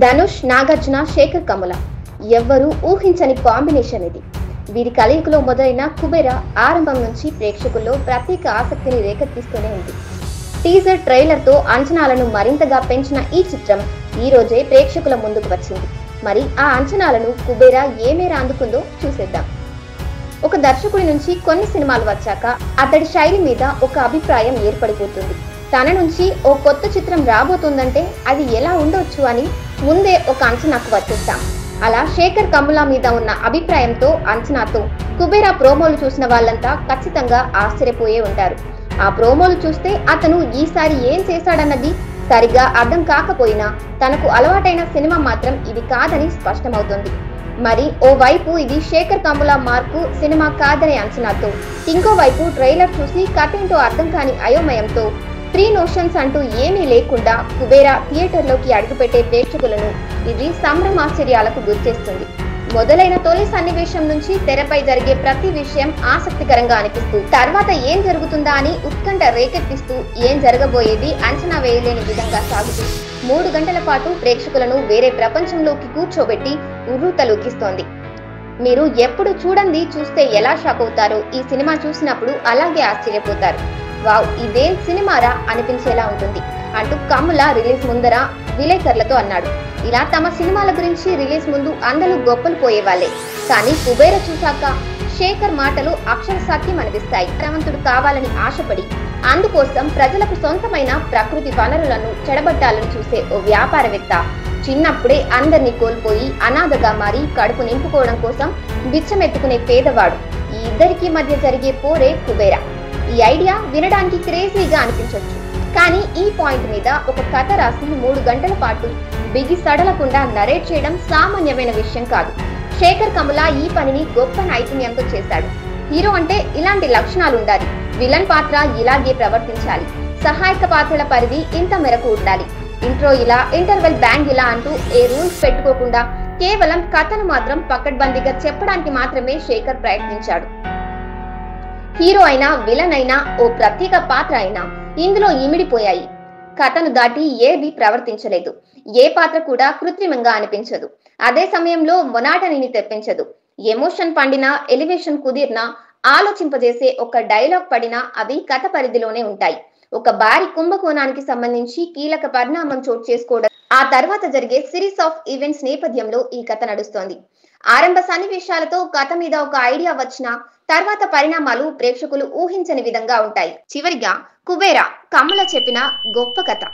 ధనుష్, నాగార్జున, శేఖర్ కమ్ముల ఎవ్వరూ ఊహించని కాంబినేషన్ ఇది. వీరి కలయికలో మొదలైన కుబేర ఆరంభం నుంచి ప్రేక్షకుల్లో ప్రత్యేక ఆసక్తిని రేకెత్తిస్తూనే ఉంది. టీజర్, ట్రైలర్తో అంచనాలను మరింతగా పెంచిన ఈ చిత్రం ఈ రోజే ప్రేక్షకుల ముందుకు వచ్చింది. మరి ఆ అంచనాలను కుబేర ఏ మేర అందుకుందో చూసేద్దాం. ఒక దర్శకుడి నుంచి కొన్ని సినిమాలు వచ్చాక అతడి శైలి మీద ఒక అభిప్రాయం ఏర్పడిపోతుంది. తన నుంచి ఓ కొత్త చిత్రం రాబోతుందంటే అది ఎలా ఉండొచ్చు అని ముందే ఒక అంచనాకు వచ్చేస్తాం. అలా శేఖర్ కమ్ముల మీద ఉన్న అభిప్రాయంతో, అంచనాతో కుబేర ప్రోమోలు చూసిన వాళ్ళంతా ఖచ్చితంగా ఆశ్చర్యపోయే ఉంటారు. ఆ ప్రోమోలు చూస్తే అతను ఈసారి ఏం చేశాడన్నది సరిగా అర్థం కాకపోయినా తనకు అలవాటైన సినిమా మాత్రం ఇది కాదని స్పష్టమవుతుంది. మరి ఓ వైపు ఇది శేఖర్ కమ్ముల మార్కు సినిమా కాదనే అంచనాతో, ఇంకోవైపు ట్రైలర్ చూసి కథేంటో అర్థం కాని అయోమయంతో, ప్రీ నోషన్స్ అంటూ ఏమీ లేకుండా కుబేర థియేటర్లోకి అడుగుపెట్టే ప్రేక్షకులను ఇది సంభ్రమాశ్చర్యాలకు గురిచేస్తుంది. మొదలైన తొలి సన్నివేశం నుంచి తెరపై జరిగే ప్రతి విషయం ఆసక్తికరంగా అనిపిస్తూ, తర్వాత ఏం జరుగుతుందా అని ఉత్కంఠ రేకెత్తిస్తూ, ఏం జరగబోయేది అంచనా వేయలేని విధంగా సాగుతూ 3 గంటల పాటు ప్రేక్షకులను వేరే ప్రపంచంలోకి కూర్చోబెట్టి ఉర్రూతలూగిస్తోంది. మీరు ఎప్పుడు చూడండి, చూస్తే ఎలా షాక్ అవుతారో ఈ సినిమా చూసినప్పుడు అలాగే ఆశ్చర్యపోతారు. వావ్, ఇదేం సినిమారా అనిపించేలా ఉంటుంది అంటూ కమ్ముల రిలీజ్ ముందర విలేకరులతో అన్నాడు. ఇలా తమ సినిమాల గురించి రిలీజ్ ముందు అందరూ గొప్పలు పోయేవాళ్లే, కానీ కుబేర చూశాక శేఖర్ మాటలు అక్షర సత్యం అనిపిస్తాయి. ధనవంతుడు కావాలని ఆశపడి అందుకోసం ప్రజలకు సొంతమైన ప్రకృతి వనరులను చెడబట్టాలని చూసే ఓ వ్యాపారవేత్త, చిన్నప్పుడే అందరినీ కోల్పోయి అనాథగా మారి కడుపు నింపుకోవడం కోసం బిచ్చమెత్తుకునే పేదవాడు, ఈ ఇద్దరికి మధ్య జరిగే పోరే కుబేర. ఈ ఐడియా వినడానికి క్రేజీగా అనిపించవచ్చు, కానీ ఈ పాయింట్ మీద ఒక కథ రాసి 3 గంటల పాటు బిగి సడలకుండా నరేట్ చేయడం సామాన్యమైన విషయం కాదు. శేఖర్ కమ్ముల ఈ పనిని గొప్ప నైపుణ్యంతో చేశాడు. హీరో అంటే ఇలాంటి లక్షణాలు ఉండాలి, విలన్ పాత్ర ఇలాగే ప్రవర్తించాలి, సహాయక పాత్రల పరిధి ఇంత మేరకు ఉండాలి, ఇంట్రో ఇలా, ఇంటర్వెల్ బ్యాంగ్ ఇలా అంటూ ఏ రూల్స్ పెట్టుకోకుండా కేవలం కథను మాత్రం పకడ్బందీగా చెప్పడానికి మాత్రమే శేఖర్ ప్రయత్నించాడు. హీరో అయినా, విలన్ అయినా, ఓ ప్రత్యేక పాత్ర అయినా ఇందులో ఇమిడిపోయాయి. కథను దాటి ఏది ప్రవర్తించలేదు. ఏ పాత్ర కూడా కృత్రిమంగా అనిపించదు. అదే సమయంలో మొనాటనీని తెప్పించదు. ఎమోషన్ పండినా, ఎలివేషన్ కుదిరినా, ఆలోచింపజేసే ఒక డైలాగ్ పడినా అవి కథ పరిధిలోనే ఉంటాయి. ఒక భారీ కుంభకోణానికి సంబంధించి కీలక పరిణామం చోటు చేసుకోవడం, ఆ తర్వాత జరిగే సిరీస్ ఆఫ్ ఈవెంట్స్ నేపథ్యంలో ఈ కథ నడుస్తోంది. ఆరంభ సన్నివేశాలతో కథ మీద ఒక ఐడియా వచ్చినా తర్వాత పరిణామాలు ప్రేక్షకులు ఊహించని విధంగా ఉంటాయి. చివరిగా కుబేర కమ్ముల చెప్పిన గొప్ప కథ.